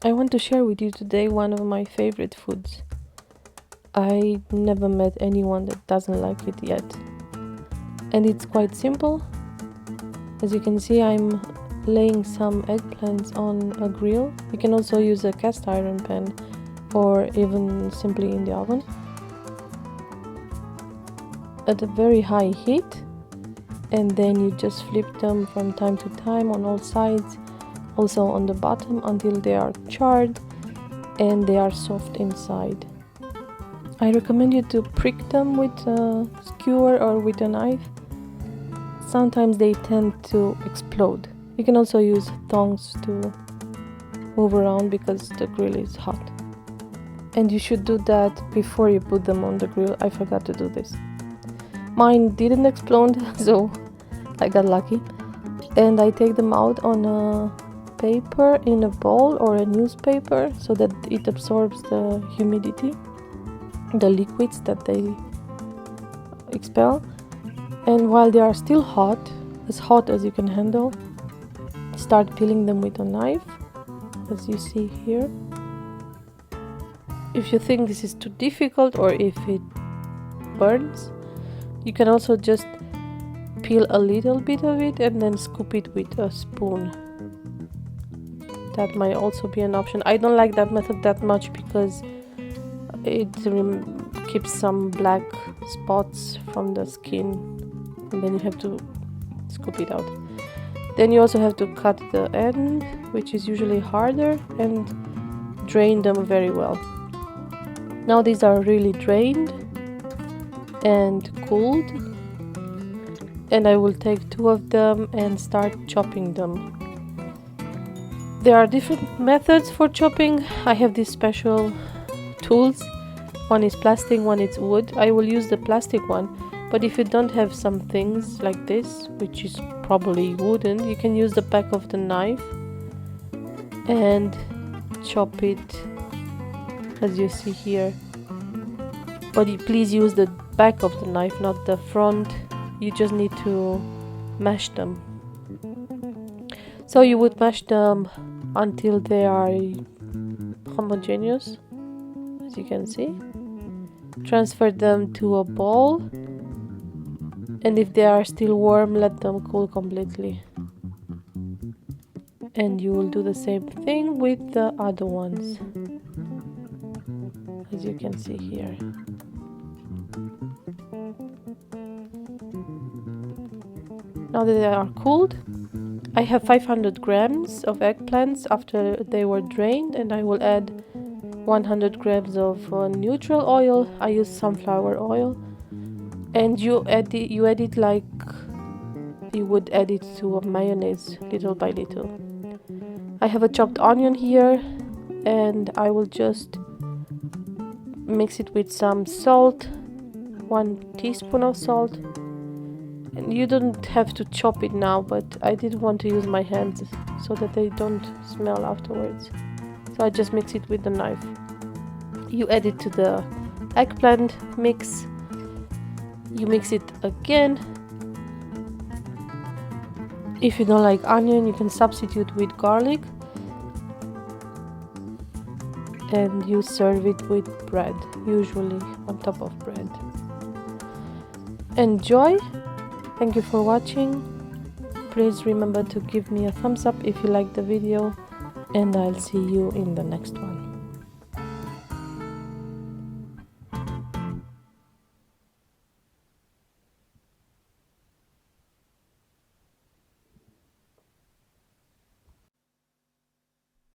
I want to share with you today one of my favorite foods. I never met anyone that doesn't like it yet. And it's quite simple. As you can see, I'm laying some eggplants on a grill. You can also use a cast iron pan or even simply in the oven. At a very high heat, and then you just flip them from time to time on all sides, also on the bottom, until they are charred and they are soft inside. I recommend you to prick them with a skewer or with a knife. Sometimes they tend to explode. You can also use tongs to move around because the grill is hot. And you should do that before you put them on the grill. I forgot to do this. Mine didn't explode, so I got lucky. And I take them out on a paper in a bowl or a newspaper so that it absorbs the humidity, the liquids that they expel. And while they are still hot as you can handle, start peeling them with a knife, as you see here. If you think this is too difficult or if it burns, you can also just peel a little bit of it and then scoop it with a spoon. That might also be an option. I don't like that method that much because it keeps some black spots from the skin, and then you have to scoop it out. Then you also have to cut the end, which is usually harder, and drain them very well. Now these are really drained and cooled, and I will take 2 of them and start chopping them. There are different methods for chopping. I have these special tools. One is plastic, one is wood. I will use the plastic one, but if you don't have some things like this, which is probably wooden, you can use the back of the knife and chop it as you see here. But please use the back of the knife, not the front. You just need to mash them. So you would mash them until they are homogeneous, as you can see. Transfer them to a bowl, and if they are still warm, let them cool completely. And you will do the same thing with the other ones, as you can see here. Now that they are cooled, I have 500 grams of eggplants after they were drained, and I will add 100 grams of neutral oil. I use sunflower oil, and you add it like you would add it to a mayonnaise, little by little. I have a chopped onion here, and I will just mix it with some salt, 1 teaspoon of salt. And you don't have to chop it now, but I didn't want to use my hands so that they don't smell afterwards. So I just mix it with the knife. You add it to the eggplant mix. You mix it again. If you don't like onion, you can substitute with garlic. And you serve it with bread, usually on top of bread. Enjoy! Thank you for watching. Please remember to give me a thumbs up if you like the video, and I'll see you in the next one.